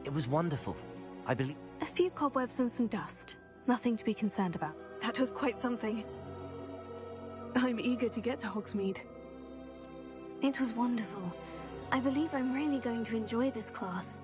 It was wonderful. I believe... A few cobwebs and some dust. Nothing to be concerned about. That was quite something. I'm eager to get to Hogsmeade. It was wonderful. I believe I'm really going to enjoy this class.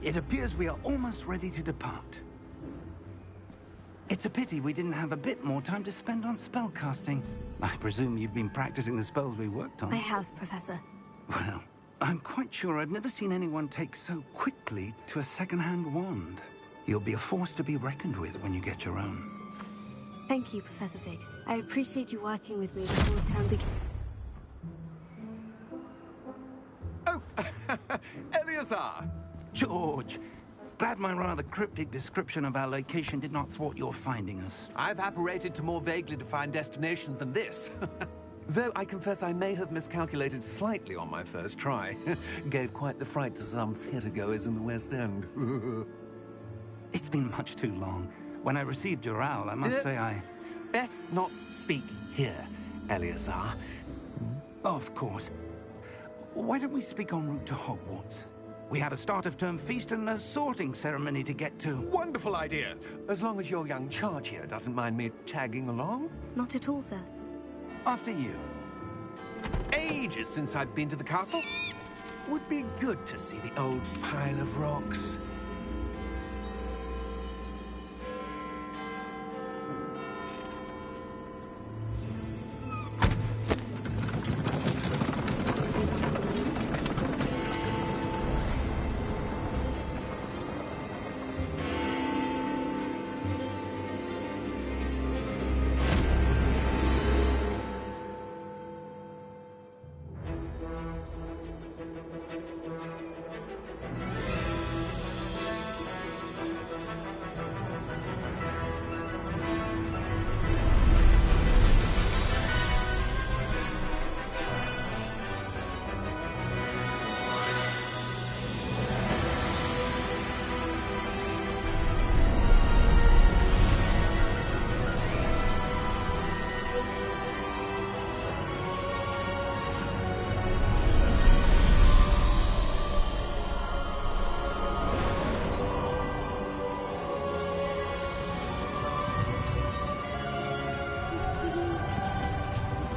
It appears we are almost ready to depart. It's a pity we didn't have a bit more time to spend on spellcasting. I presume you've been practicing the spells we worked on. I have, Professor. Well, I'm quite sure I've never seen anyone take so quickly to a second-hand wand. You'll be a force to be reckoned with when you get your own. Thank you, Professor Fig. I appreciate you working with me before the term begins. Oh, Eleazar! George, glad my rather cryptic description of our location did not thwart your finding us. I've apparated to more vaguely defined destinations than this. Though I confess I may have miscalculated slightly on my first try. Gave quite the fright to some theatergoers in the West End. It's been much too long. When I received your owl, I must say I... Best not speak here, Eleazar. Of course. Why don't we speak en route to Hogwarts? We have a start-of-term feast and a sorting ceremony to get to. Wonderful idea! As long as your young charge here doesn't mind me tagging along. Not at all, sir. After you. Ages since I've been to the castle. Would be good to see the old pile of rocks.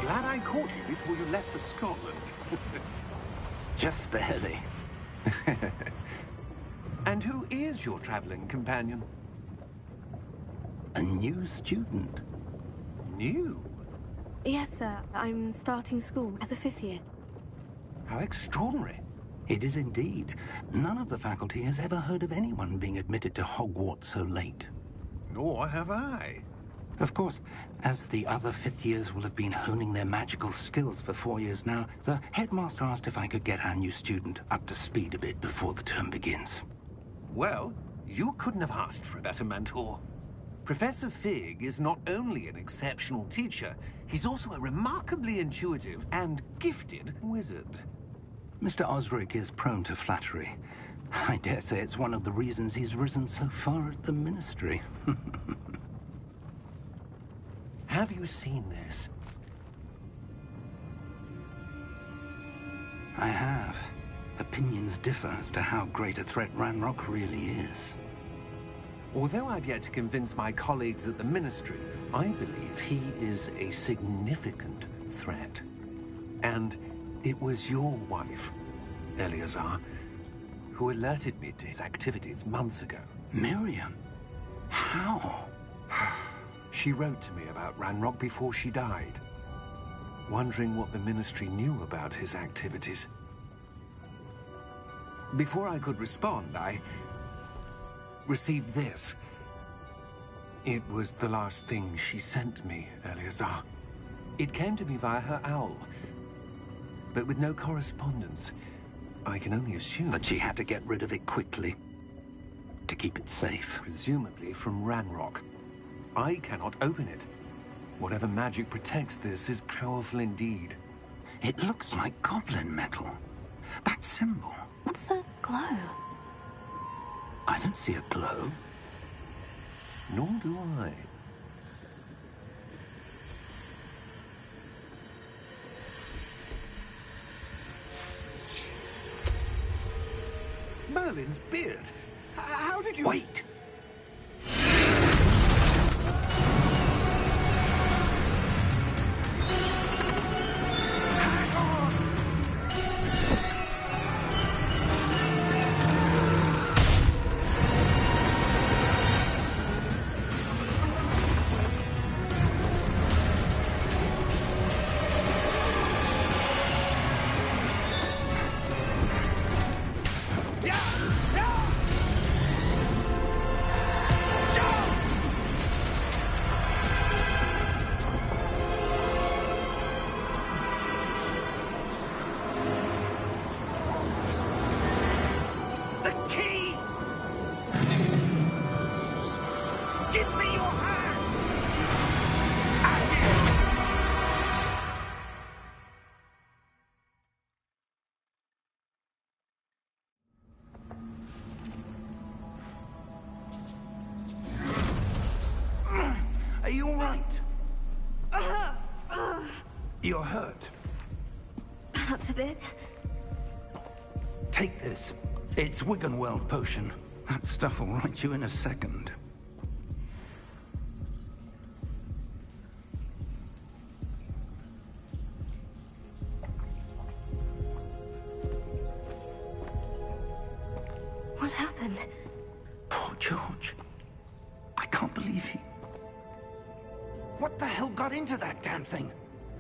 Glad I caught you before you left for Scotland. Just barely. And who is your traveling companion? A new student. New? Yes, sir. I'm starting school as a 5th year. How extraordinary. It is indeed. None of the faculty has ever heard of anyone being admitted to Hogwarts so late. Nor have I. Of course, as the other 5th years will have been honing their magical skills for 4 years now, the headmaster asked if I could get our new student up to speed a bit before the term begins. Well, you couldn't have asked for a better mentor. Professor Fig is not only an exceptional teacher, he's also a remarkably intuitive and gifted wizard. Mr. Osric is prone to flattery. I dare say it's one of the reasons he's risen so far at the Ministry. Have you seen this? I have. Opinions differ as to how great a threat Ranrock really is. Although I've yet to convince my colleagues at the Ministry, I believe he is a significant threat. And it was your wife, Eleazar, who alerted me to his activities months ago. Miriam? How? She wrote to me about Ranrock before she died, wondering what the Ministry knew about his activities. Before I could respond, I received this. It was the last thing she sent me, Eleazar. It came to me via her owl, but with no correspondence. I can only assume That she had to get rid of it quickly, to keep it safe. presumably from Ranrock. I cannot open it. Whatever magic protects this is powerful indeed. It looks like goblin metal. That symbol. What's that glow? I don't see a glow. Nor do I. Merlin's beard. How did you... Wait! Are you all right? You're hurt. Perhaps a bit. Take this. It's Wiggenweld potion. That stuff will right you in a second. What happened? Poor George. I can't believe he... What the hell got into that damn thing?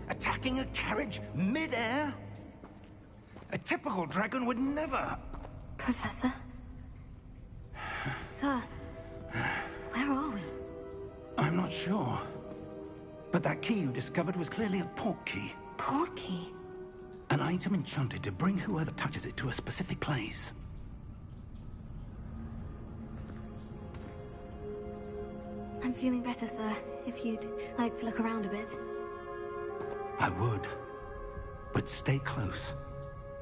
Attacking a carriage mid-air? A typical dragon would never... Professor? Sir, where are we? I'm not sure. But that key you discovered was clearly a port key. Port key? An item enchanted to bring whoever touches it to a specific place. I'm feeling better, sir. If you'd like to look around a bit. I would. But stay close.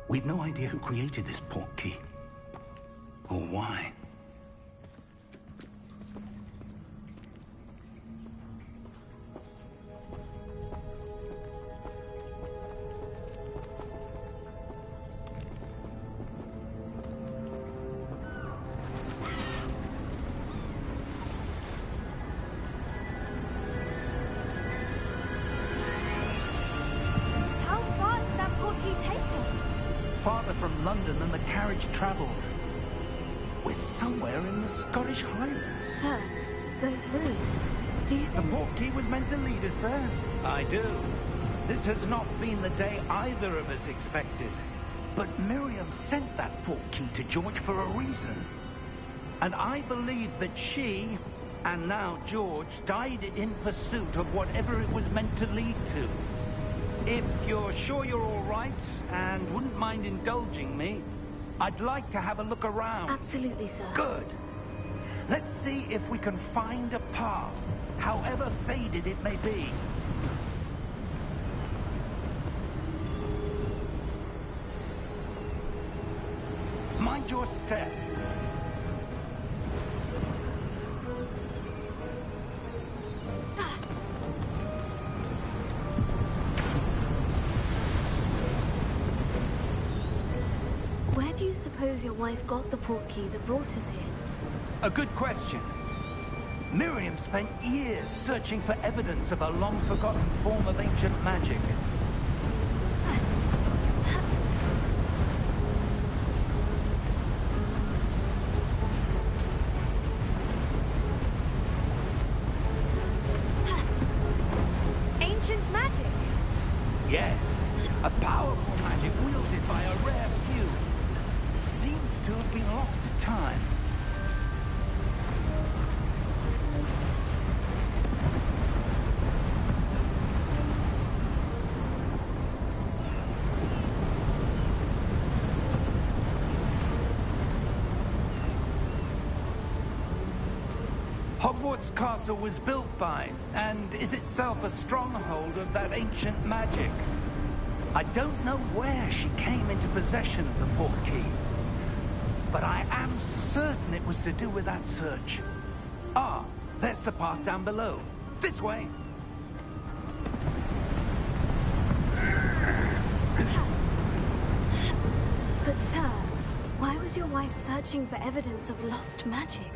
We've no idea who created this port key. Or why. How far did that port key take us? Farther from London than the carriage traveled. We're somewhere in the Scottish Highlands. Sir, those ruins. Do you The think... port key was meant to lead us there. I do. This has not been the day either of us expected. But Miriam sent that port key to George for a reason. And I believe that she, and now George, died in pursuit of whatever it was meant to lead to. If you're sure you're all right, and wouldn't mind indulging me, I'd like to have a look around. Absolutely, sir. Good. Let's see if we can find a path, however faded it may be. Mind your step. Where do you suppose your wife got the port key that brought us here? A good question. Miriam spent years searching for evidence of a long-forgotten form of ancient magic. Ancient magic? Yes, a powerful magic wielded by a rare few. Seems to have been lost to time. Hogwarts Castle was built by, and is itself a stronghold of that ancient magic. I don't know where she came into possession of the portkey, but I am certain it was to do with that search. Ah, there's the path down below. This way. But sir, why was your wife searching for evidence of lost magic?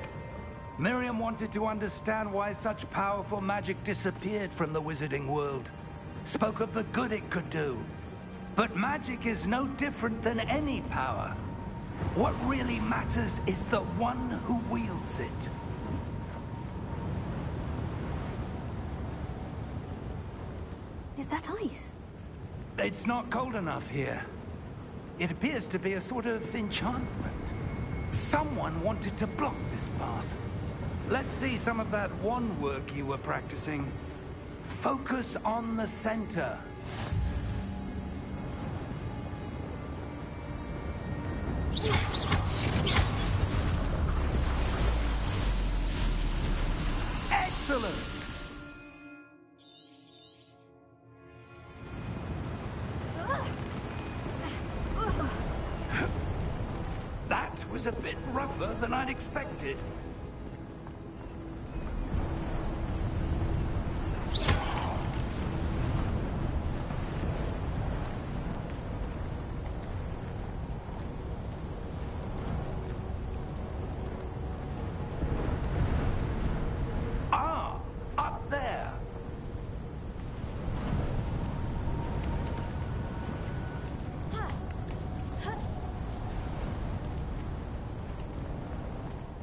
Miriam wanted to understand why such powerful magic disappeared from the wizarding world. Spoke of the good it could do. But magic is no different than any power. What really matters is the one who wields it. Is that ice? It's not cold enough here. It appears to be a sort of enchantment. Someone wanted to block this path. Let's see some of that wand work you were practicing. Focus on the center. Excellent! That was a bit rougher than I'd expected.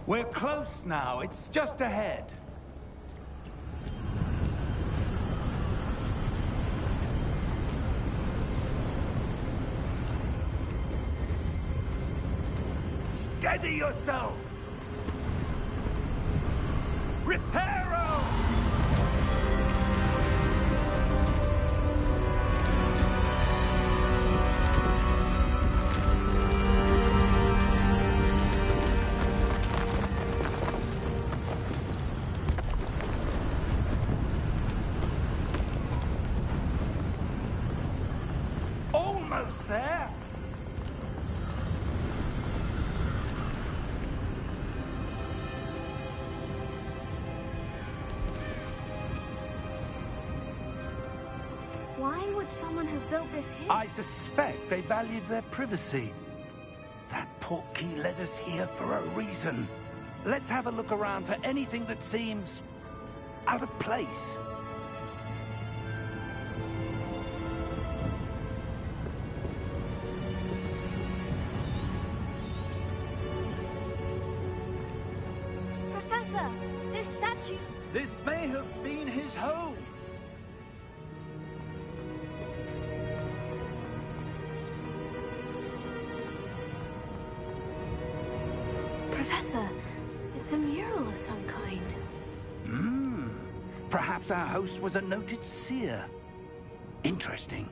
We're close now. It's just ahead. Steady yourself! Reparo! Almost there. Why would someone have built this here? I suspect they valued their privacy. That portkey led us here for a reason. Let's have a look around for anything that seems out of place. Professor, this statue... This may have been his home. Professor, it's a mural of some kind. Perhaps our host was a noted seer. Interesting.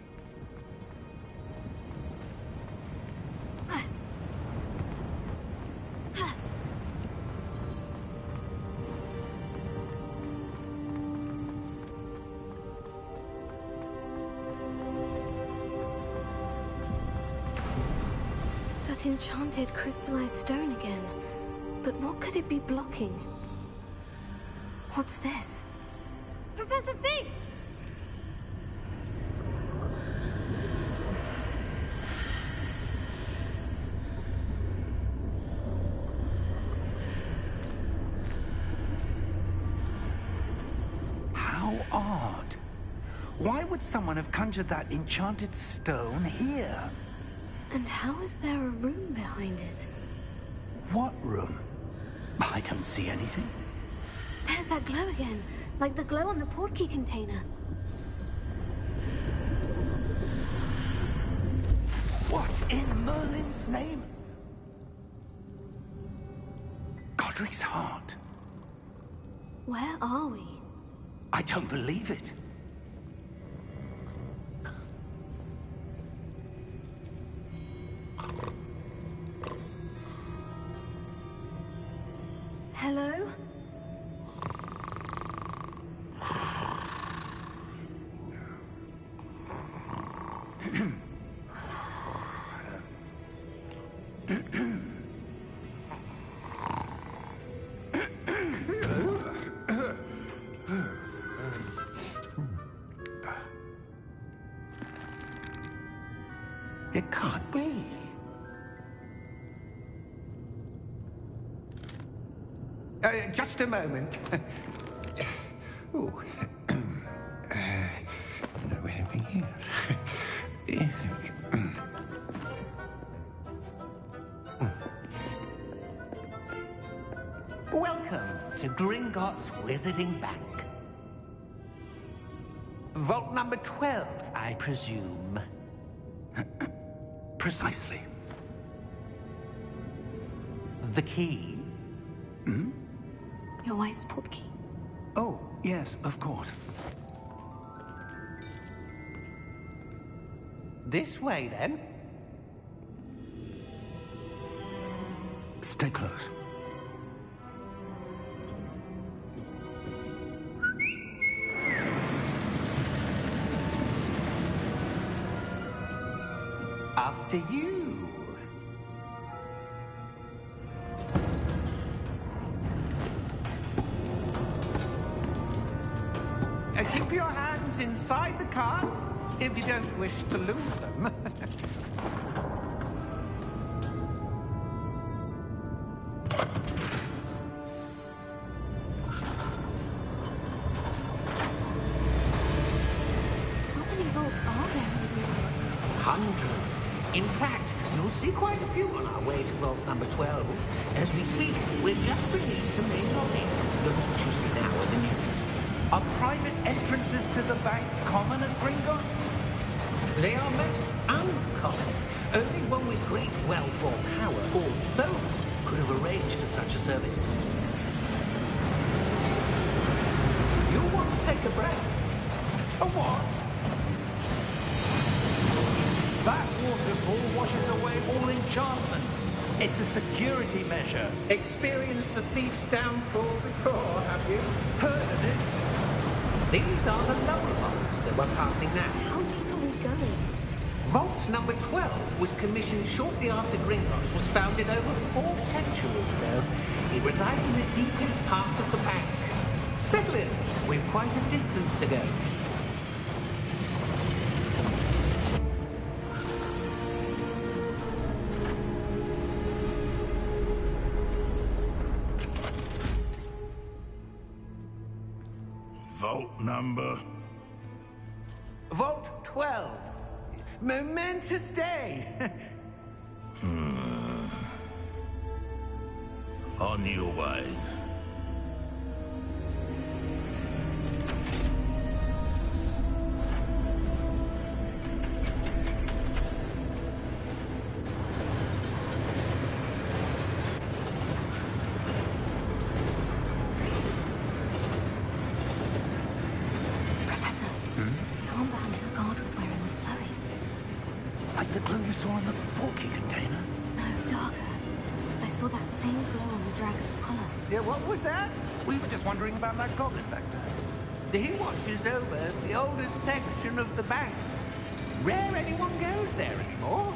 That enchanted crystallized stone again. But what could it be blocking? What's this? Professor Fig! How odd. Why would someone have conjured that enchanted stone here? And how is there a room behind it? What room? I don't see anything. There's that glow again, like the glow on the portkey container. What in Merlin's name? Godric's heart. Where are we? I don't believe it. Hello? It can't be. Just a moment. Oh. Where are we here? Welcome to Gringotts Wizarding Bank. Vault number 12, I presume. Precisely. The key? Your wife's portkey. Oh, yes, of course. This way, then. Stay close. After you. Keep your hands inside the cart if you don't wish to lose them. How many vaults are there in Hogwarts? Hundreds. In fact, you'll see quite a few on our way to vault number 12. As we speak, we're just beneath the main lobby. The vaults you see now are the newest. Are private entrances to the bank common at Gringotts? They are most uncommon. Only one with great wealth or power, or both, could have arranged for such a service. You'll want to take a breath. A what? That waterfall washes away all enchantments. It's a security measure. Experienced the thief's downfall before, have you? Heard of it? These are the lower vaults that we're passing now. How deep are we going? Vault number 12 was commissioned shortly after Gringotts was founded over 4 centuries ago. It resides in the deepest part of the bank. Settle in. We've quite a distance to go. Vault number? Vault 12. Momentous day. On your way. Professor, the armband the guard was wearing was glowing. Like the glow you saw on the portkey container? No, darker. I saw that same glow on the dragon's collar. Yeah, what was that? We were just wondering about that goblin back there. He watches over the oldest section of the bank. Rare anyone goes there anymore.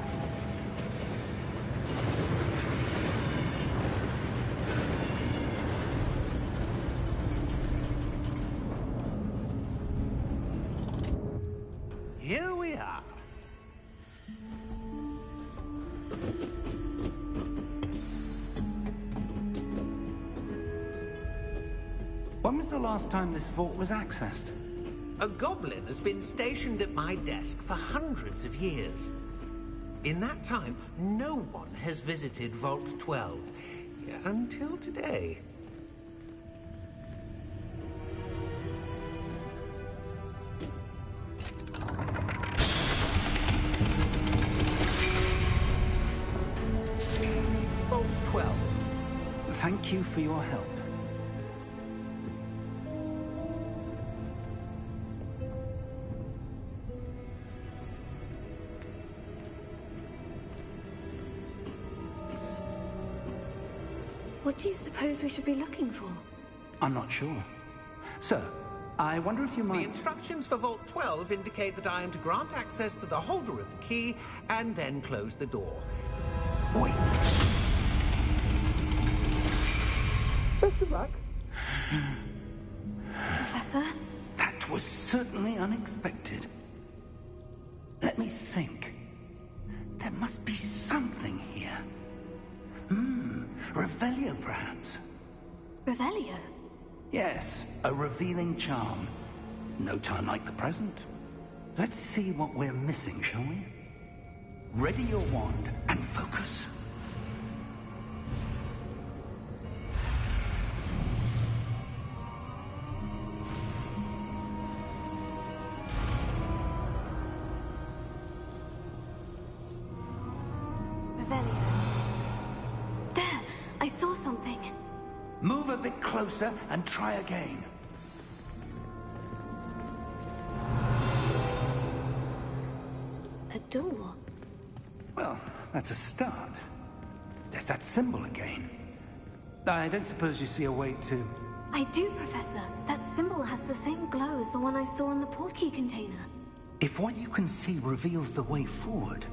Here we are. When was the last time this vault was accessed? A goblin has been stationed at my desk for hundreds of years. In that time, no one has visited Vault 12. Until today. Vault 12. Thank you for your help. What do you suppose we should be looking for? I'm not sure. Sir, I wonder if you The might... instructions for Vault 12 indicate that I am to grant access to the holder of the key and then close the door. Wait. Best of luck. Professor? That was certainly unexpected. Let me think. There must be something here. Revelio, perhaps? Revelio? Yes, a revealing charm. No time like the present. Let's see what we're missing, shall we? Ready your wand and focus. Revelio. There! I saw something. Move a bit closer and try again. A door. Well, that's a start. There's that symbol again. I don't suppose you see a way to... I do, Professor. That symbol has the same glow as the one I saw in the portkey container. If what you can see reveals the way forward,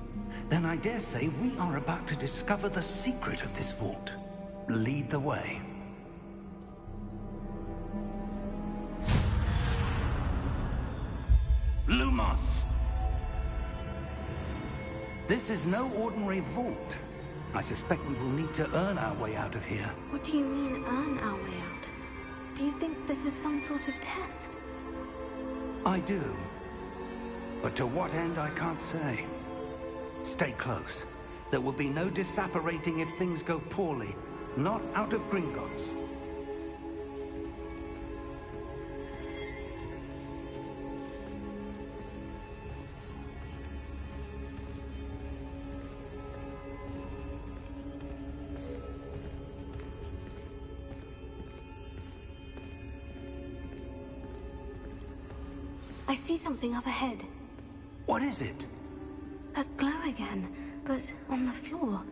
then I dare say we are about to discover the secret of this vault. Lead the way. Lumos! This is no ordinary vault. I suspect we will need to earn our way out of here. What do you mean, earn our way out? Do you think this is some sort of test? I do. But to what end, I can't say. Stay close. There will be no disapparating if things go poorly. Not out of Gringotts. I see something up ahead. What is it? That glow again, but on the floor.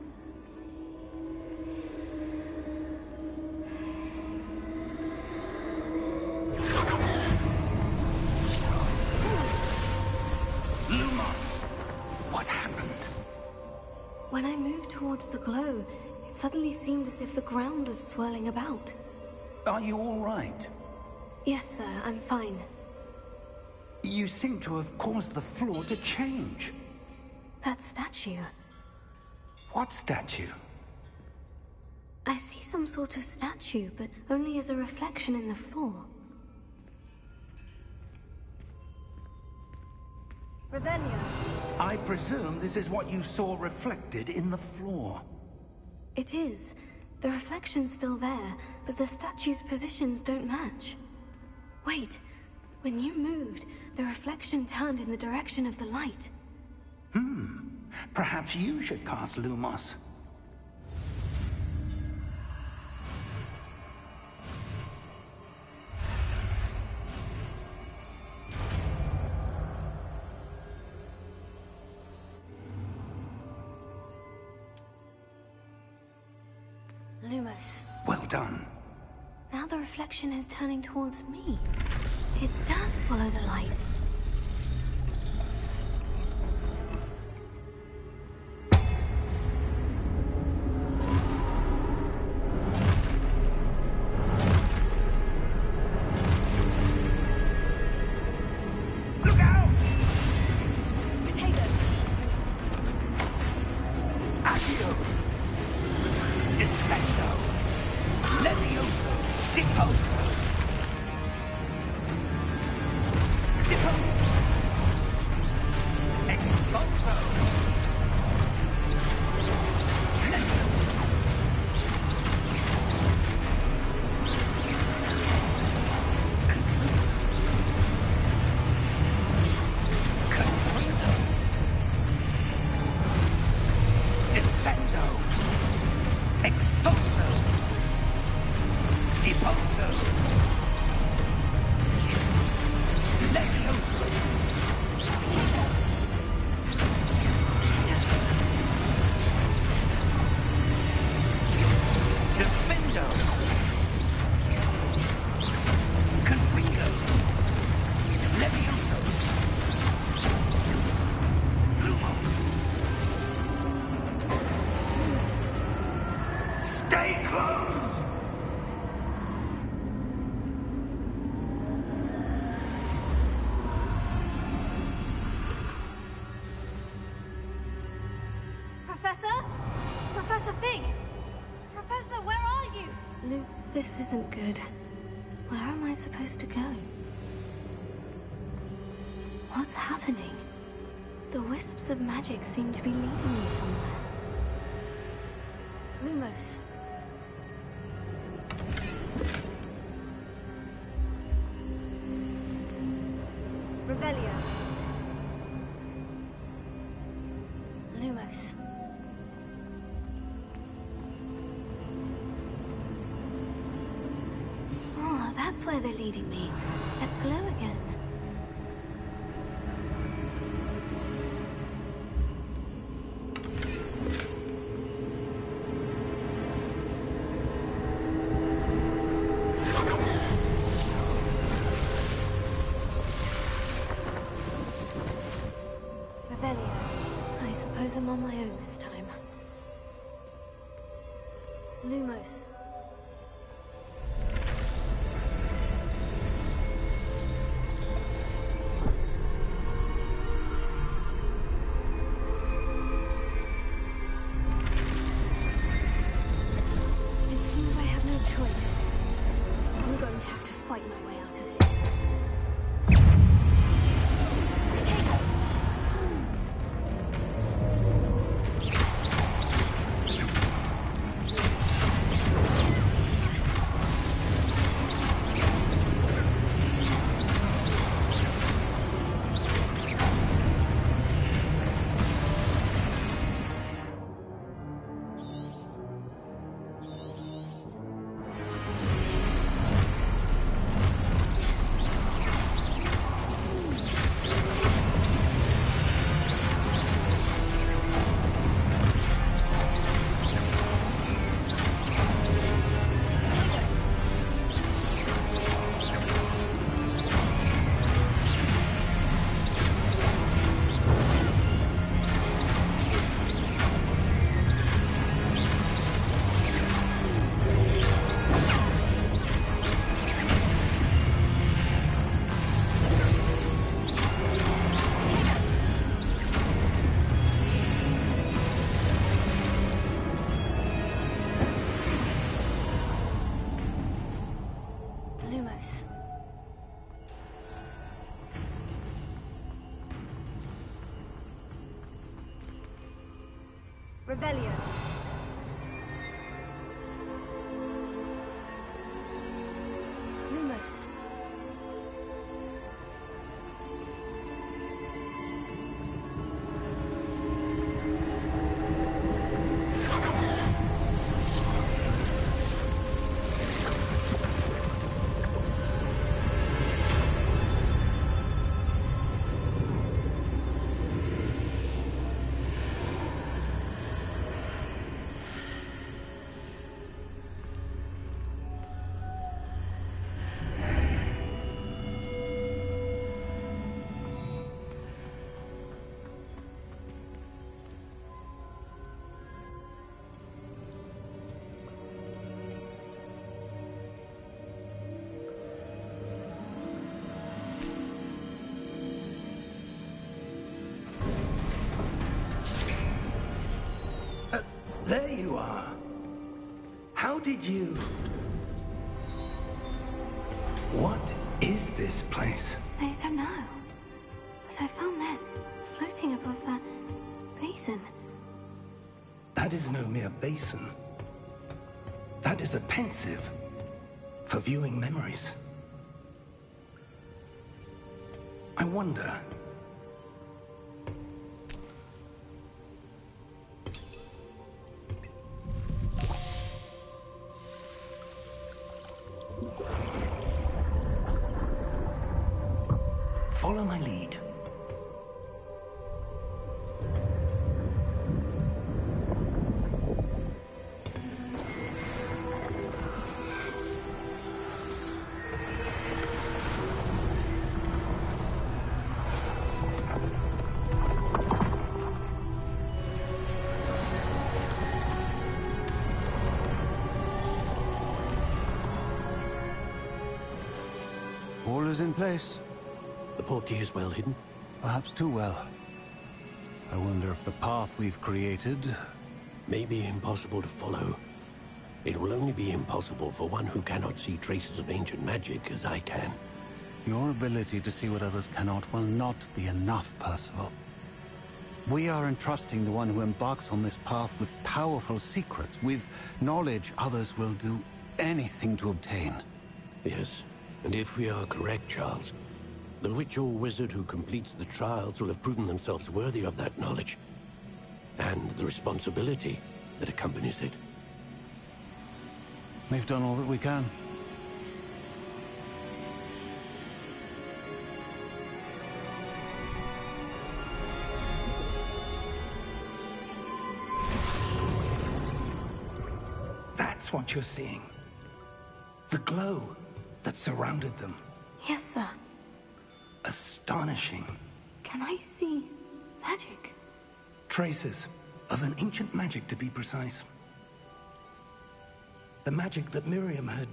Lumos! What happened? When I moved towards the glow, it suddenly seemed as if the ground was swirling about. Are you all right? Yes, sir, I'm fine. You seem to have caused the floor to change. That statue. What statue? I see some sort of statue, but only as a reflection in the floor. Revelio. I presume this is what you saw reflected in the floor. It is. The reflection's still there, but the statue's positions don't match. Wait. When you moved, the reflection turned in the direction of the light. Perhaps you should cast Lumos. Lumos. Well done. Now the reflection is turning towards me. It does follow the light. Look out! Potato! Accio! Descendo! Levioso! Deposo! Expulso! Depulso! Levioso! Defendo! Confringo! Levioso! Lumos! Stay close! Professor? Professor Fig! Professor, where are you? Luke, this isn't good. Where am I supposed to go? What's happening? The wisps of magic seem to be leading me somewhere. Lumos. Revelio. Lumos. Oh, that's where they're leading me. That glow again. Revelio. I suppose I'm on my own this time. Lumos. It seems I have no choice. I'm going to have to fight my way out of here. Lumos. Revelio. Lumos. There you are. How did you... What is this place? I don't know. But I found this floating above that basin. That is no mere basin. That is a pensive for viewing memories. I wonder... Follow my lead. All is in place. The portkey is well hidden? Perhaps too well. I wonder if the path we've created... May be impossible to follow. It will only be impossible for one who cannot see traces of ancient magic as I can. Your ability to see what others cannot will not be enough, Percival. We are entrusting the one who embarks on this path with powerful secrets, with knowledge others will do anything to obtain. Yes, and if we are correct, Charles, the witch or wizard who completes the trials will have proven themselves worthy of that knowledge, and the responsibility that accompanies it. We've done all that we can. That's what you're seeing. The glow that surrounded them. Yes, sir. Astonishing. Can I see magic? Traces of an ancient magic, to be precise. The magic that Miriam had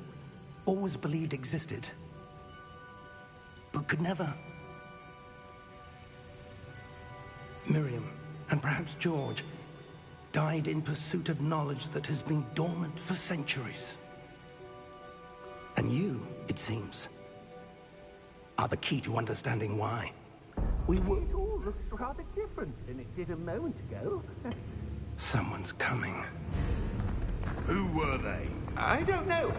always believed existed, but could never. Miriam, and perhaps George, died in pursuit of knowledge that has been dormant for centuries. And you, it seems, are the key to understanding why. We were... It all looks rather different than it did a moment ago. Someone's coming. Who were they? I don't know.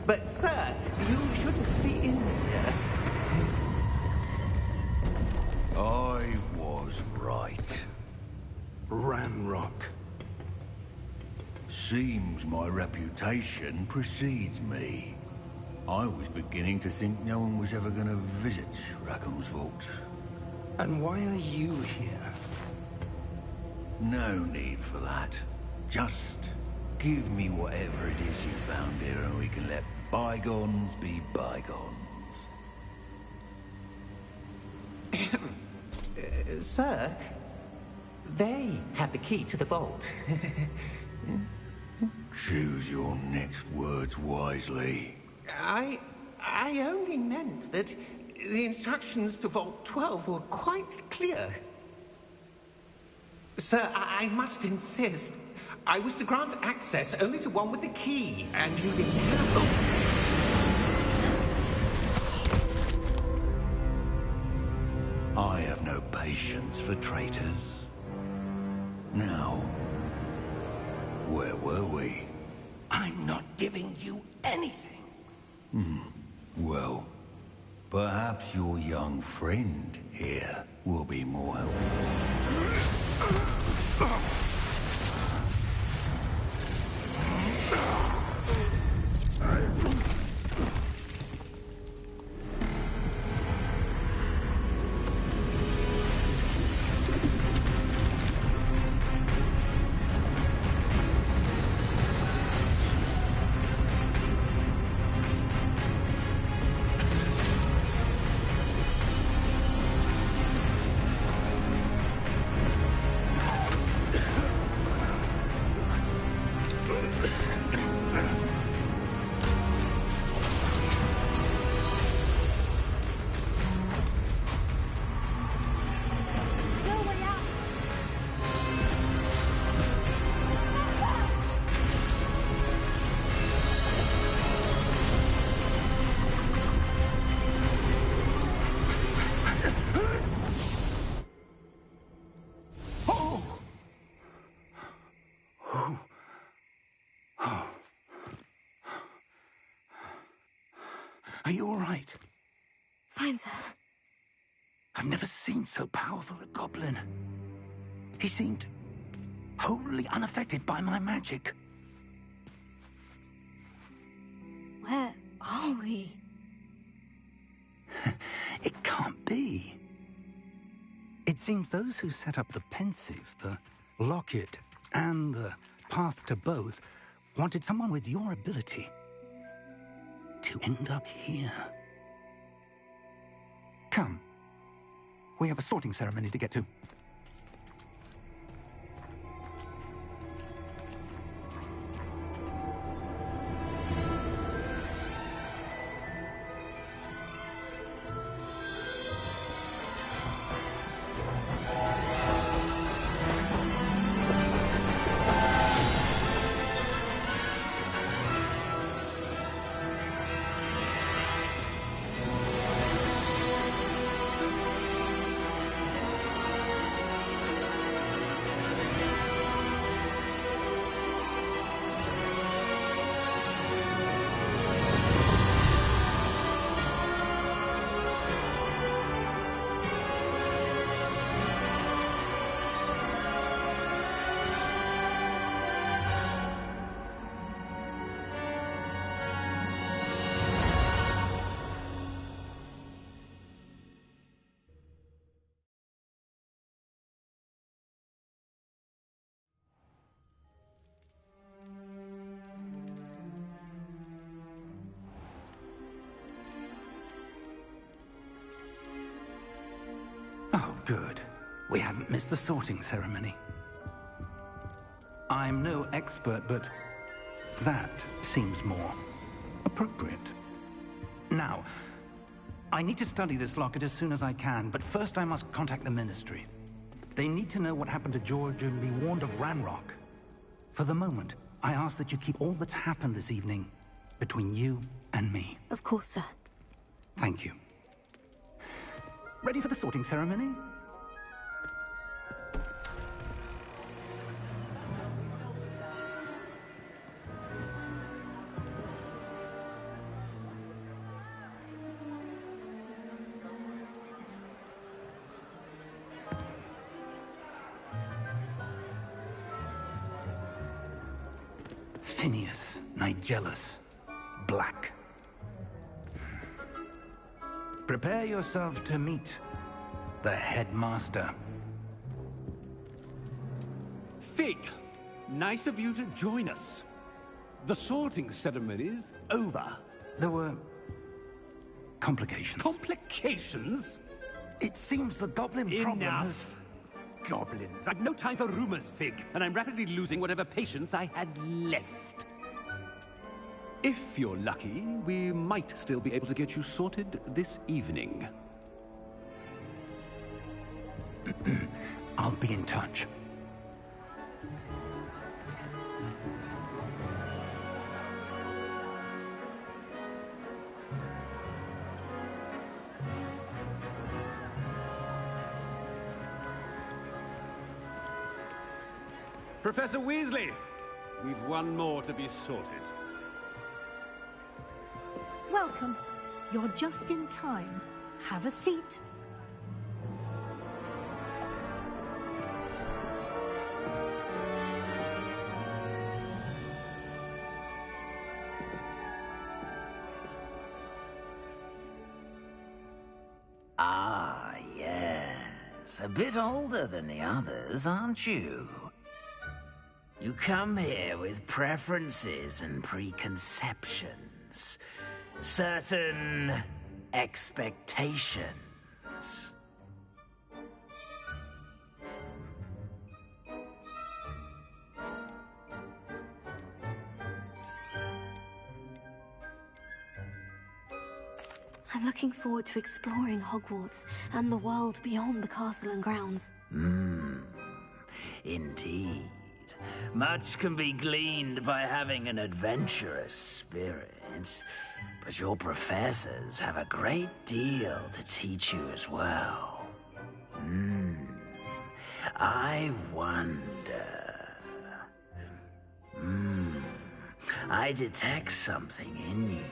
But, sir, you shouldn't be in here. I was right. Ranrock. Seems my reputation precedes me. I was beginning to think no one was ever going to visit Rackham's vault. And why are you here? No need for that. Just give me whatever it is you found here and we can let bygones be bygones. Sir, they had the key to the vault. Choose your next words wisely. I only meant that the instructions to Vault 12 were quite clear. Sir, I must insist. I was to grant access only to one with the key, and you didn't have them. I have no patience for traitors. Now, where were we? I'm not giving you anything. Well, perhaps your young friend here will be more helpful. Are you all right? Fine, sir. I've never seen so powerful a goblin. He seemed wholly unaffected by my magic. Where are we? It can't be. seems those who set up the pensive, the locket, and the path to both wanted someone with your ability to end up here. Come. We have a sorting ceremony to get to. Oh, good. We haven't missed the sorting ceremony. I'm no expert, but that seems more appropriate. Now, I need to study this locket as soon as I can, but first I must contact the Ministry. They need to know what happened to George and be warned of Ranrock. For the moment, I ask that you keep all that's happened this evening between you and me. Of course, sir. Thank you. Ready for the sorting ceremony? Phineas, Nigellus, Black. Prepare yourself to meet the headmaster. Fig, nice of you to join us. The sorting ceremony's over. There were complications. Complications? It seems the goblin problem has... Enough! Goblins. I've no time for rumors, Fig, and I'm rapidly losing whatever patience I had left. If you're lucky, we might still be able to get you sorted this evening. I'll be in touch. Professor Weasley, we've one more to be sorted. Welcome. You're just in time. Have a seat. Ah, yes. A bit older than the others, aren't you? You come here with preferences and preconceptions. Certain expectations. I'm looking forward to exploring Hogwarts and the world beyond the castle and grounds. Indeed. Much can be gleaned by having an adventurous spirit, but your professors have a great deal to teach you as well. I wonder... I detect something in you.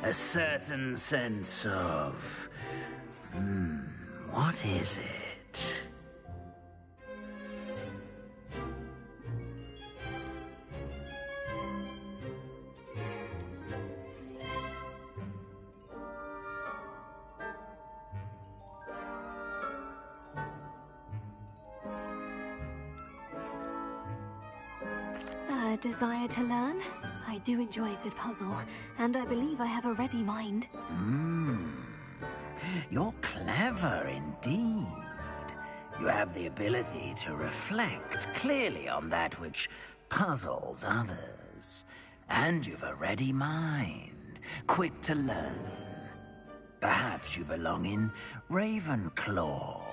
A certain sense of... what is it? desire to learn. I do enjoy a good puzzle, and I believe I have a ready mind. You're clever indeed. You have the ability to reflect clearly on that which puzzles others. And you've a ready mind, quick to learn. Perhaps you belong in Ravenclaw.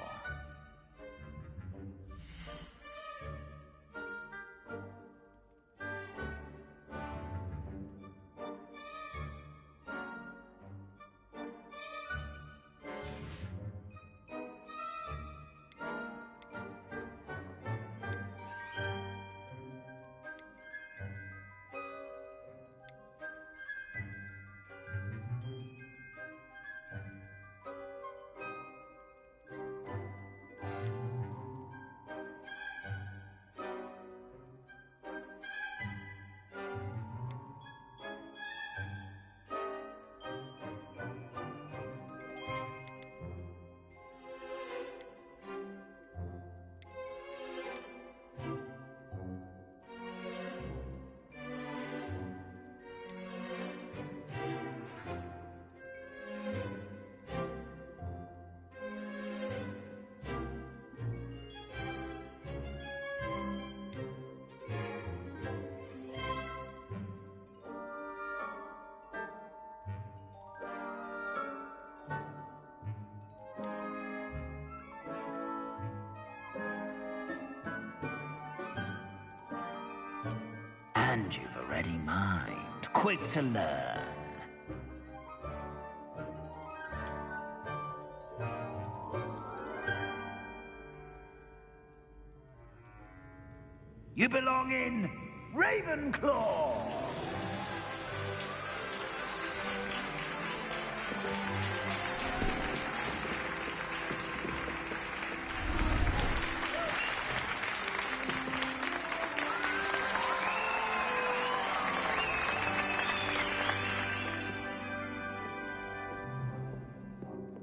And you've a ready mind, quick to learn. You belong in Ravenclaw!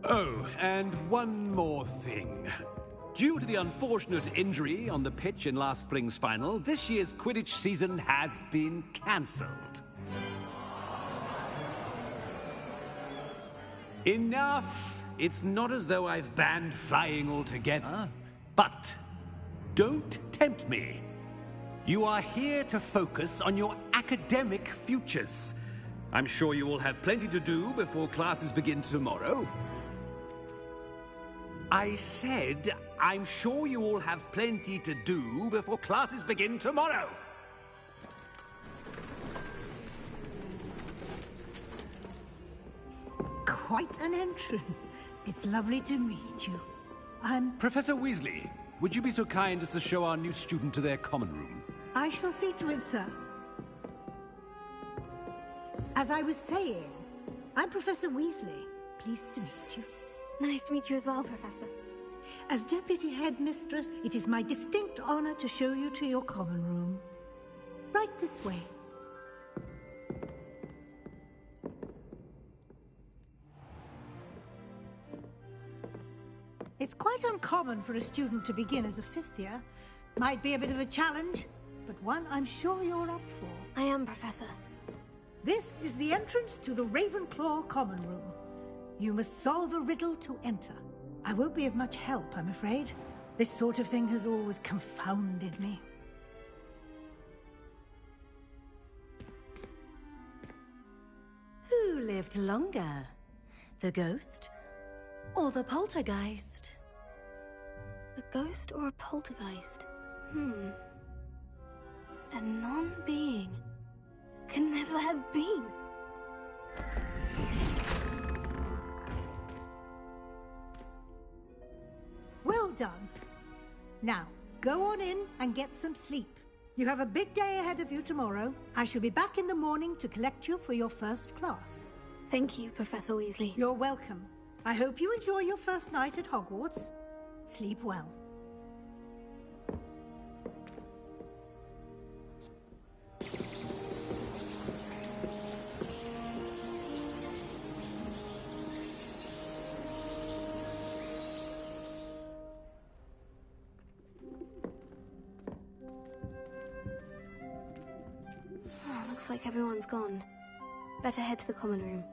Oh, and one more thing. Due to the unfortunate injury on the pitch in last spring's final, this year's Quidditch season has been cancelled. Enough! It's not as though I've banned flying altogether. But don't tempt me. You are here to focus on your academic futures. I'm sure you will have plenty to do before classes begin tomorrow. I said, I'm sure you all have plenty to do before classes begin tomorrow. Quite an entrance. It's lovely to meet you. I'm... Professor Weasley, would you be so kind as to show our new student to their common room? I shall see to it, sir. As I was saying, I'm Professor Weasley. Pleased to meet you. Nice to meet you as well, Professor. As Deputy Headmistress, it is my distinct honor to show you to your common room. Right this way. It's quite uncommon for a student to begin as a fifth year. Might be a bit of a challenge, but one I'm sure you're up for. I am, Professor. This is the entrance to the Ravenclaw common room. You must solve a riddle to enter. I won't be of much help, I'm afraid. This sort of thing has always confounded me. Who lived longer? The ghost or the poltergeist? A ghost or a poltergeist? A non-being can never have been. Well done. Now, go on in and get some sleep. You have a big day ahead of you tomorrow. I shall be back in the morning to collect you for your first class. Thank you, Professor Weasley. You're welcome. I hope you enjoy your first night at Hogwarts. Sleep well. Looks like everyone's gone. Better head to the common room.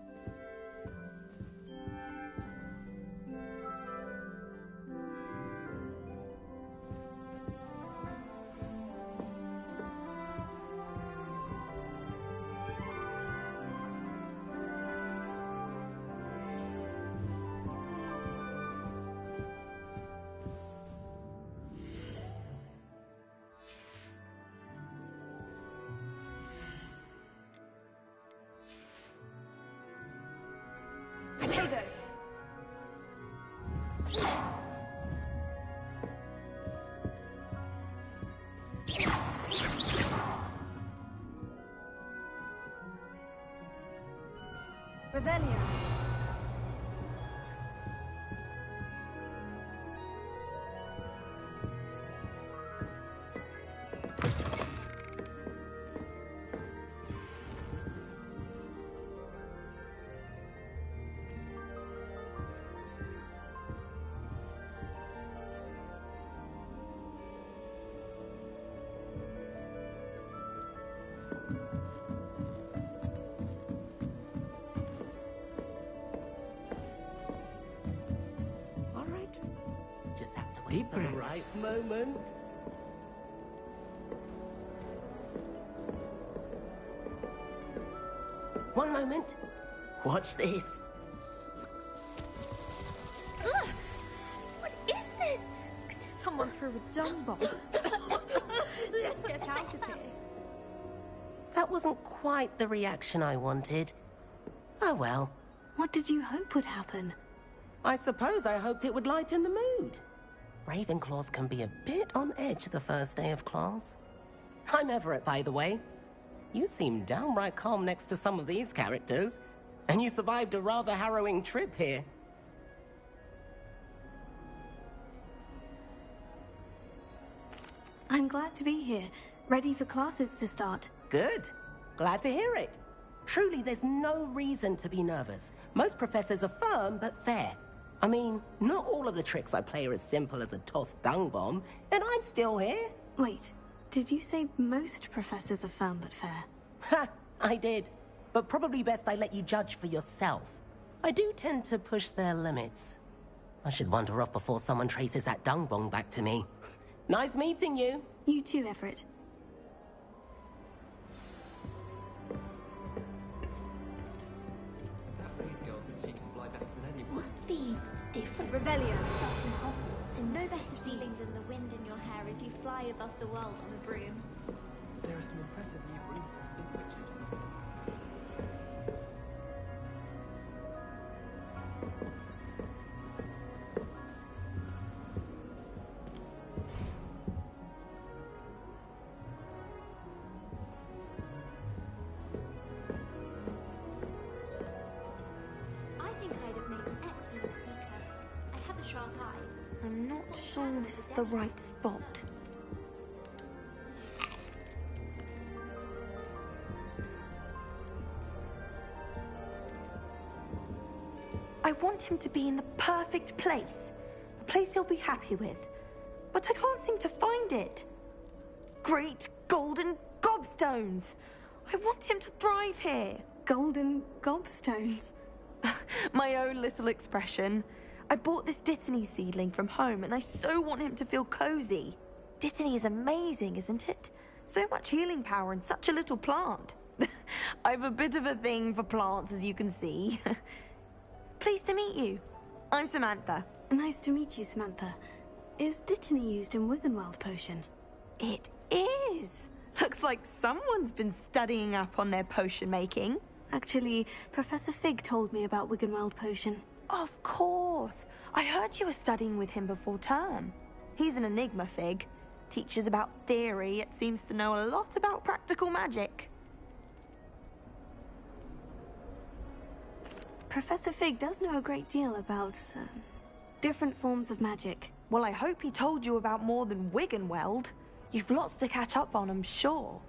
Potato! Revelio! Deep breath. Right moment. One moment. Watch this. Ugh! What is this? Someone threw a dung bomb. Let's get out of here. That wasn't quite the reaction I wanted. Oh well. What did you hope would happen? I suppose I hoped it would lighten the mood. Ravenclaws can be a bit on edge the first day of class. I'm Everett, by the way. You seem downright calm next to some of these characters, and you survived a rather harrowing trip here. I'm glad to be here, ready for classes to start. Good. Glad to hear it. Truly, there's no reason to be nervous. Most professors are firm but fair. I mean, not all of the tricks I play are as simple as a tossed dung bomb, and I'm still here. Wait, did you say most professors are firm but fair? Ha! I did. But probably best I let you judge for yourself. I do tend to push their limits. I should wander off before someone traces that dung bomb back to me. Nice meeting you. You too, Everett. Must be different. Revelio. Starting Hogwarts and no better feeling than the wind in your hair as you fly above the world on a broom. There are some impressive new brooms at Spin Witches. Sharp eye. I'm not sure this is the right spot. I want him to be in the perfect place. A place he'll be happy with. But I can't seem to find it. Great golden gobstones! I want him to thrive here. Golden gobstones? My own little expression. I bought this Dittany seedling from home, and I so want him to feel cozy. Dittany is amazing, isn't it? So much healing power in such a little plant. I have a bit of a thing for plants, as you can see. Pleased to meet you. I'm Samantha. Nice to meet you, Samantha. Is Dittany used in Wiggenweld potion? It is. Looks like someone's been studying up on their potion making. Actually, Professor Fig told me about Wiggenweld potion. Of course. I heard you were studying with him before term. He's an enigma, Fig. Teaches about theory, yet seems to know a lot about practical magic. Professor Fig does know a great deal about different forms of magic. Well, I hope he told you about more than Wiggenweld. You've lots to catch up on, I'm sure.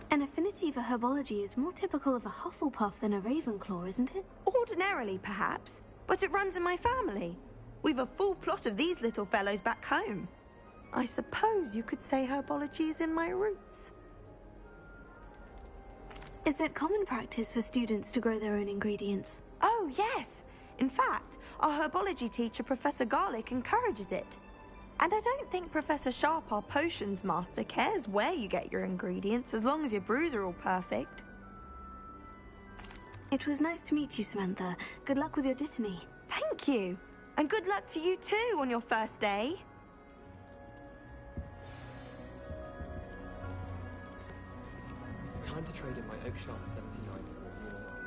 An affinity for herbology is more typical of a Hufflepuff than a Ravenclaw, isn't it? Ordinarily, perhaps, but it runs in my family. We've a full plot of these little fellows back home. I suppose you could say herbology is in my roots. Is it common practice for students to grow their own ingredients? Oh, yes. In fact, our herbology teacher, Professor Garlick, encourages it. And I don't think Professor Sharp, our potions master, cares where you get your ingredients, as long as your brews are all perfect. It was nice to meet you, Samantha. Good luck with your dittany. Thank you. And good luck to you too on your first day. It's time to trade in my oak sharp 79 for a real one.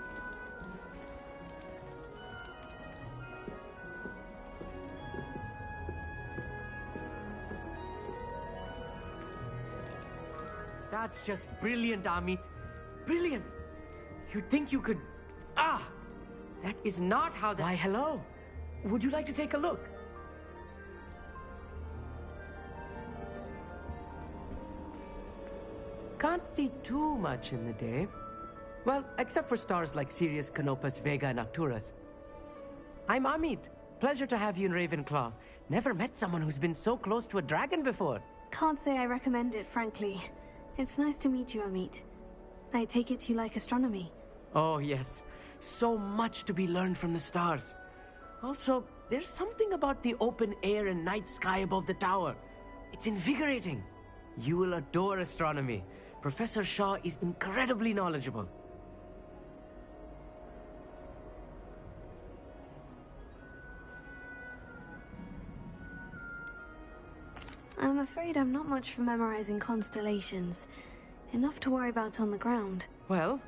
That's just brilliant, Amit. Brilliant! You'd think you could... Ah! That is not how that... Why, hello. Would you like to take a look? Can't see too much in the day. Well, except for stars like Sirius, Canopus, Vega, and Arcturus. I'm Amit. Pleasure to have you in Ravenclaw. Never met someone who's been so close to a dragon before. Can't say I recommend it, frankly. It's nice to meet you, Amit. I take it you like astronomy. Oh, yes. So much to be learned from the stars. Also, there's something about the open air and night sky above the tower. It's invigorating. You will adore astronomy. Professor Shaw is incredibly knowledgeable. I'm afraid I'm not much for memorizing constellations. Enough to worry about on the ground. Well,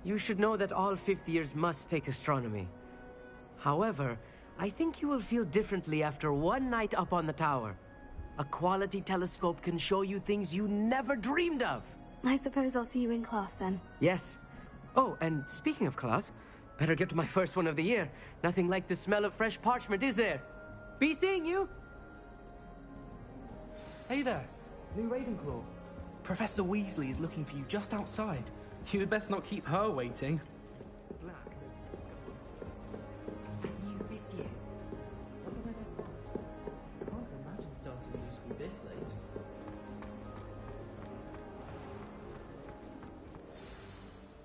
you should know that all fifth years must take astronomy. However, I think you will feel differently after one night up on the tower. A quality telescope can show you things you never dreamed of. I suppose I'll see you in class then. Yes. Oh, and speaking of class, better get to my first one of the year. Nothing like the smell of fresh parchment, is there? Be seeing you! Hey there, new Ravenclaw. Professor Weasley is looking for you just outside. You had best not keep her waiting. New fifth year. Can't imagine starting new school this late.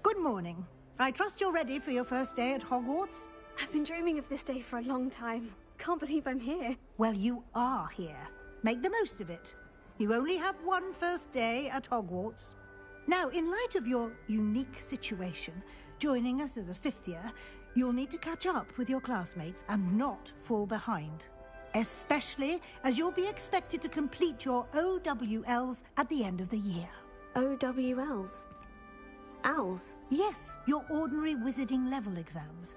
Good morning. I trust you're ready for your first day at Hogwarts? I've been dreaming of this day for a long time. Can't believe I'm here. Well, you are here. Make the most of it. You only have one first day at Hogwarts. Now, in light of your unique situation, joining us as a fifth year, you'll need to catch up with your classmates and not fall behind. Especially as you'll be expected to complete your OWLs at the end of the year. OWLs? Owls? Yes, your ordinary wizarding level exams.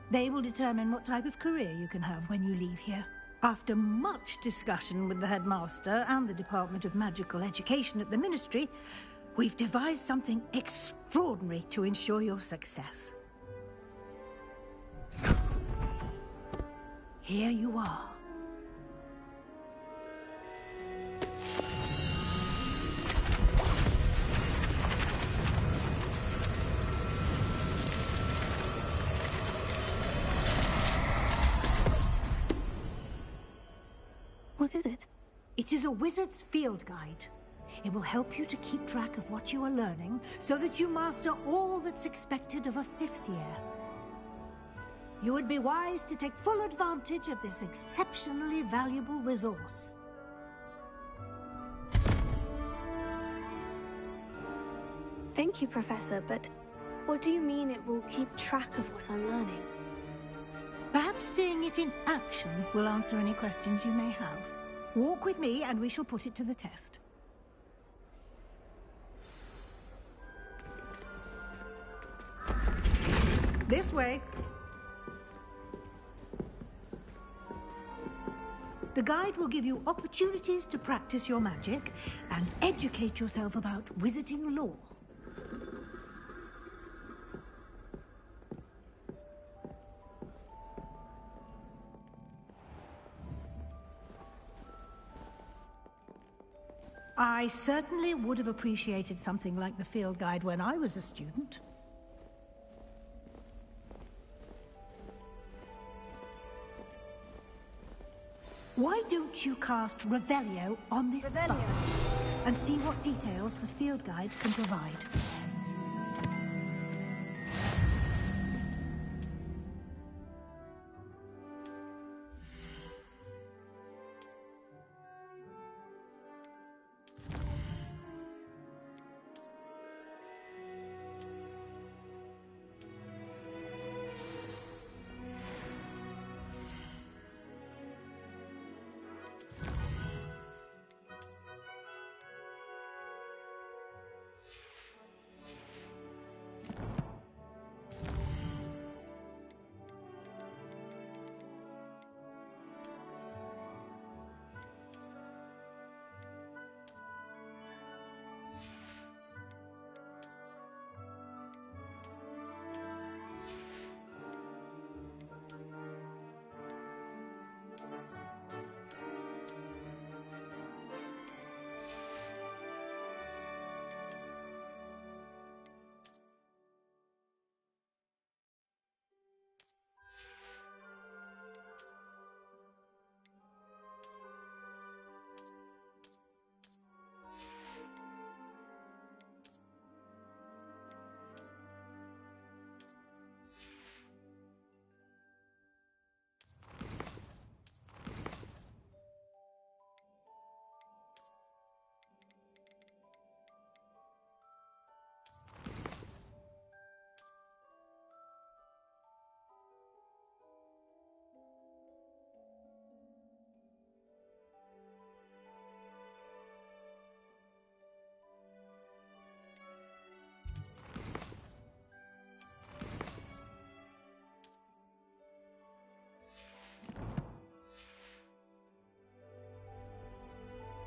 They will determine what type of career you can have when you leave here. After much discussion with the headmaster and the Department of Magical Education at the Ministry, we've devised something extraordinary to ensure your success. Here you are. What is it? It is a wizard's field guide. It will help you to keep track of what you are learning so that you master all that's expected of a fifth year. You would be wise to take full advantage of this exceptionally valuable resource. Thank you, Professor, but what do you mean it will keep track of what I'm learning? Perhaps seeing it in action will answer any questions you may have. Walk with me and we shall put it to the test. This way. The guide will give you opportunities to practice your magic and educate yourself about wizarding lore. I certainly would have appreciated something like the field guide when I was a student. Why don't you cast Revelio on this bust and see what details the field guide can provide?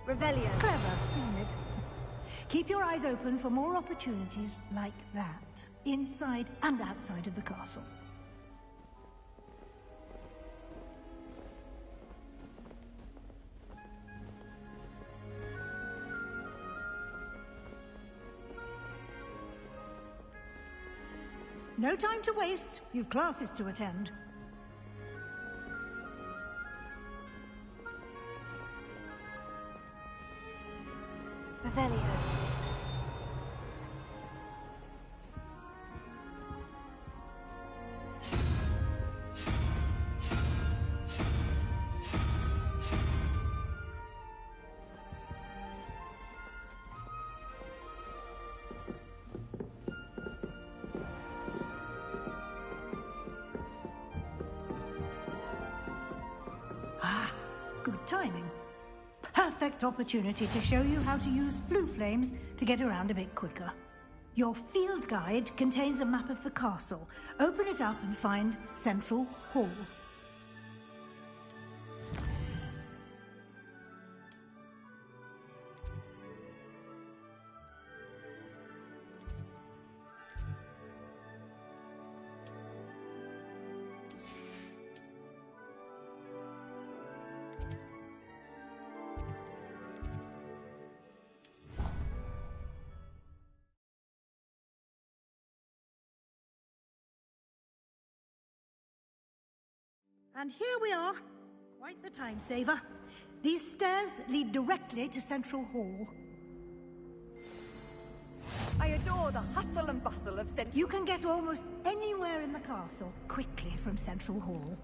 Revelio. Clever, isn't it? Keep your eyes open for more opportunities like that, inside and outside of the castle. No time to waste. You've classes to attend. Revelio. Ah, good timing. Perfect opportunity to show you how to use flue flames to get around a bit quicker. Your field guide contains a map of the castle. Open it up and find Central Hall. And here we are. Quite the time saver. These stairs lead directly to Central Hall. I adore the hustle and bustle of Central. You can get almost anywhere in the castle quickly from Central Hall.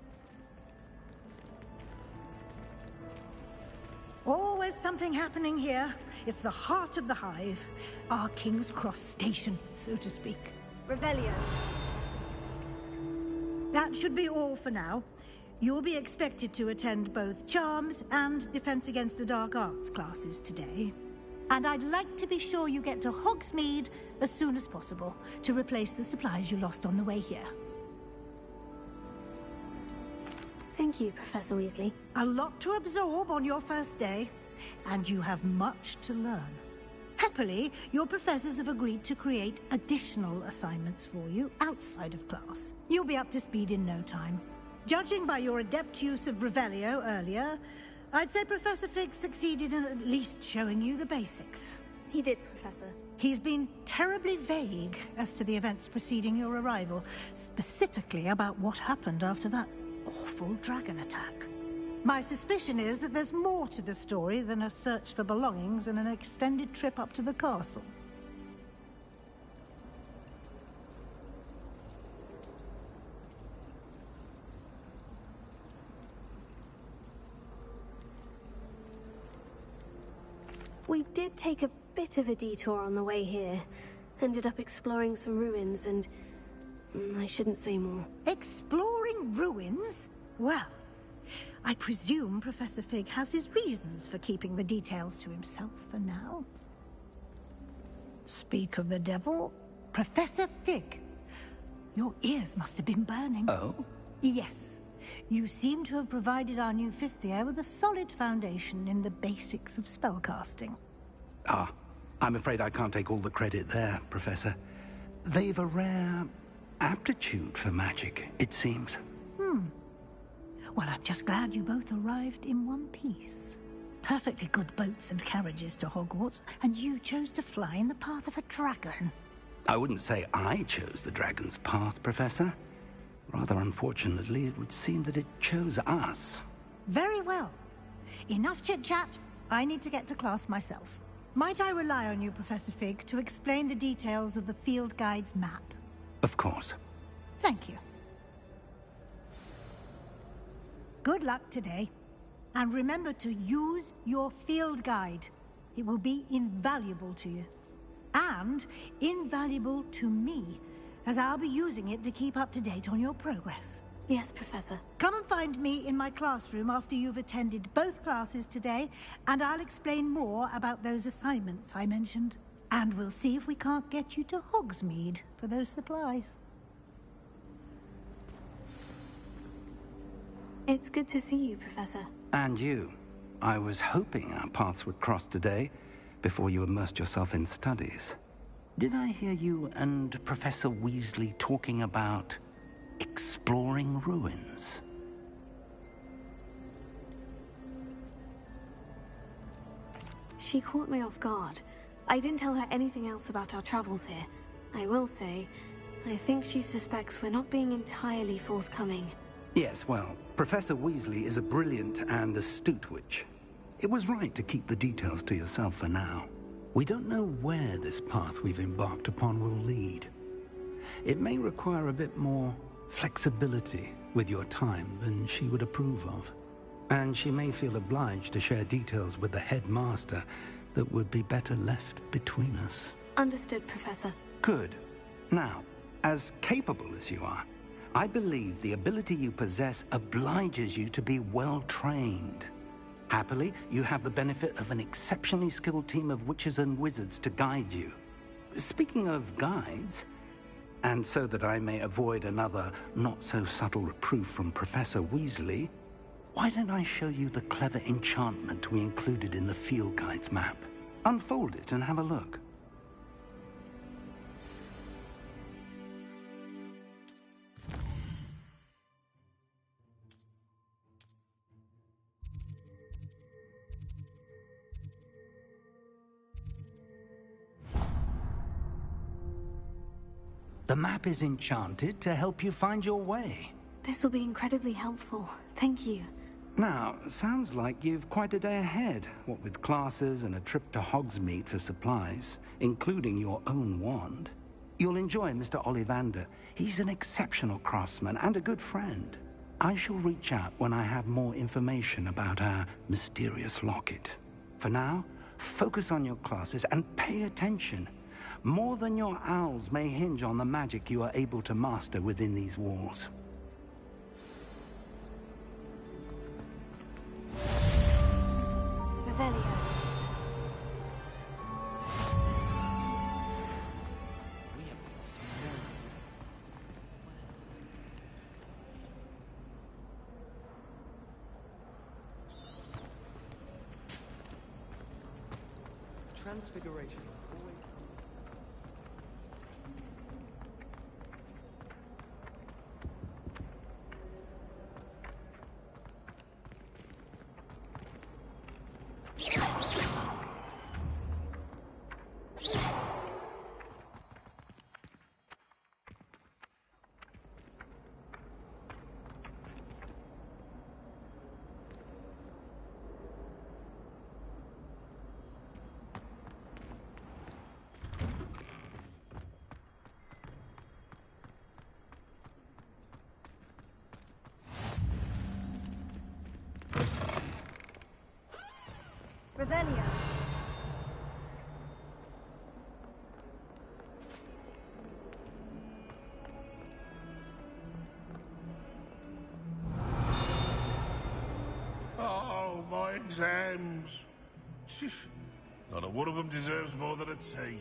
Always something happening here. It's the heart of the hive. Our King's Cross station, so to speak. Revelio. That should be all for now. You'll be expected to attend both Charms and Defense Against the Dark Arts classes today. And I'd like to be sure you get to Hogsmeade as soon as possible to replace the supplies you lost on the way here. Thank you, Professor Weasley. A lot to absorb on your first day, and you have much to learn. Happily, your professors have agreed to create additional assignments for you outside of class. You'll be up to speed in no time. Judging by your adept use of Revelio earlier, I'd say Professor Fig succeeded in at least showing you the basics. He did, Professor. He's been terribly vague as to the events preceding your arrival, specifically about what happened after that awful dragon attack. My suspicion is that there's more to the story than a search for belongings and an extended trip up to the castle. We did take a bit of a detour on the way here. Ended up exploring some ruins and... I shouldn't say more. Exploring ruins? Well, I presume Professor Fig has his reasons for keeping the details to himself for now. Speak of the devil, Professor Fig. Your ears must have been burning. Oh? Yes. You seem to have provided our new fifth year with a solid foundation in the basics of spellcasting. Ah, I'm afraid I can't take all the credit there, Professor. They've a rare aptitude for magic, it seems. Well, I'm just glad you both arrived in one piece. Perfectly good boats and carriages to Hogwarts, and you chose to fly in the path of a dragon. I wouldn't say I chose the dragon's path, Professor. Rather unfortunately, it would seem that it chose us. Very well. Enough chit-chat. I need to get to class myself. Might I rely on you, Professor Fig, to explain the details of the field guide's map? Of course. Thank you. Good luck today. And remember to use your field guide. It will be invaluable to you. And invaluable to me, as I'll be using it to keep up to date on your progress. Yes, Professor. Come and find me in my classroom after you've attended both classes today, and I'll explain more about those assignments I mentioned. And we'll see if we can't get you to Hogsmeade for those supplies. It's good to see you, Professor. And you. I was hoping our paths would cross today, before you immersed yourself in studies. Did I hear you and Professor Weasley talking about exploring ruins? She caught me off guard. I didn't tell her anything else about our travels here. I will say, I think she suspects we're not being entirely forthcoming. Yes, well, Professor Weasley is a brilliant and astute witch. It was right to keep the details to yourself for now. We don't know where this path we've embarked upon will lead. It may require a bit more flexibility with your time than she would approve of. And she may feel obliged to share details with the headmaster that would be better left between us. Understood, Professor. Good. Now, as capable as you are, I believe the ability you possess obliges you to be well-trained. Happily, you have the benefit of an exceptionally skilled team of witches and wizards to guide you. Speaking of guides, and so that I may avoid another not-so-subtle reproof from Professor Weasley, why don't I show you the clever enchantment we included in the field guide's map? Unfold it and have a look. The map is enchanted to help you find your way. This will be incredibly helpful. Thank you. Now, sounds like you've quite a day ahead, what with classes and a trip to Hogsmeade for supplies, including your own wand. You'll enjoy Mr. Ollivander. He's an exceptional craftsman and a good friend. I shall reach out when I have more information about our mysterious locket. For now, focus on your classes and pay attention. More than your owls may hinge on the magic you are able to master within these walls. Revelio. Transfiguration. Revelio. Oh, my exams. Not a one of them deserves more than a tea.